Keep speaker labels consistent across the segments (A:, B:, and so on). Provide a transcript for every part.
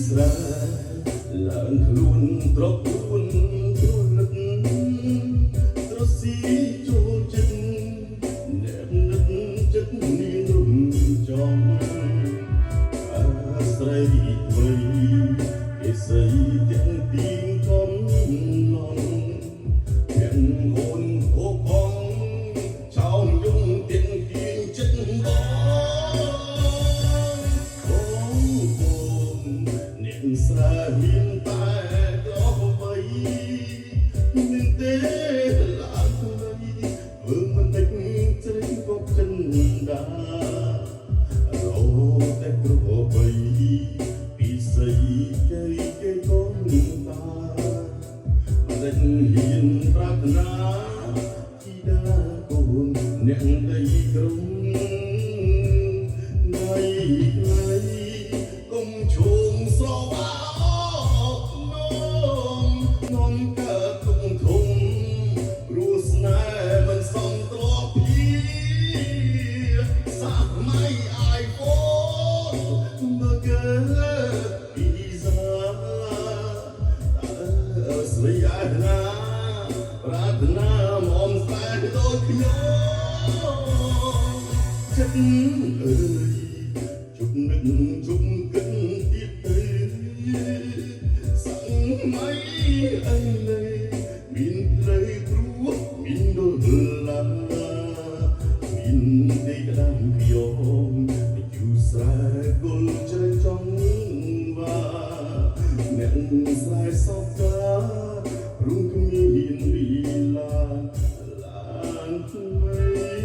A: ស្រែឡើងខ្លួនត្រកខ្លួនព្រលឹកត្រស៊ីចូលចិត្តអ្នកនឹកចិត្តនាងរំចំអាស្រ័យអ្វីគេស្អីទាំងទីងកំឡងទាំងអូនអូបងចោមយងទាំងទីងចិត្តបងស្រែមានតែក្របីនឹងទេឡើងទៅធ្វើមិនដេចជ្រេញកបចិនដារោតែក្របីពីស្អីគេកូនតាមិនដេចហ៊ានប្រាថ្នាជីដាកូនអ្នកដីក្រុងថ្ងៃកុំឈោងស្រវាស្រីអាណាប្រាថ្នាមកស្នេហ៍ដូចខ្ញុំចិត្តអើយជុំនឹកជុំគិតទៀតទៅសាំងមិនអីលេមានផ្លូវព្រោះមានដុលឡាមានដេកដាំខ្ញុំយូស្រែគល់ជ្រៃចង់វ៉ាអ្នកស្រែសោកការុំគ្មានលីឡាឡានថ្មី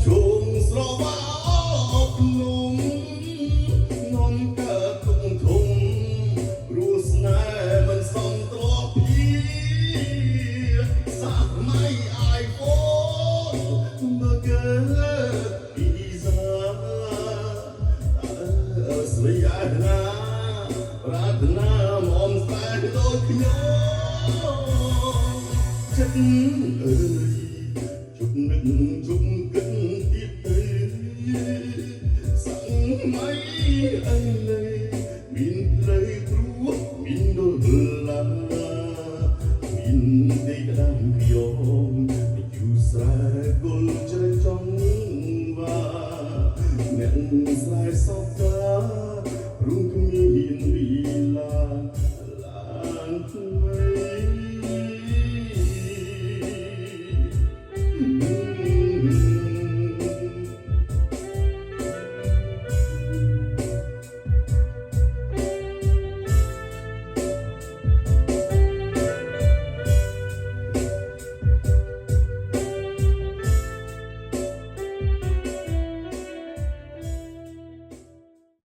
A: ជុំស្រវាភ្នំនំកើតទុំធំព្រោះស្នេហ៍មិនសមទ្របពីសាម័យអាយហ្វូនមកកើតពីសាស្រីអាណាប្រាថ្នាមកស្នេហ៍ដូចខ្ញុំចិត្តអើយជុំនឹកជុំគិតទៀតទៅសាំងមិនអី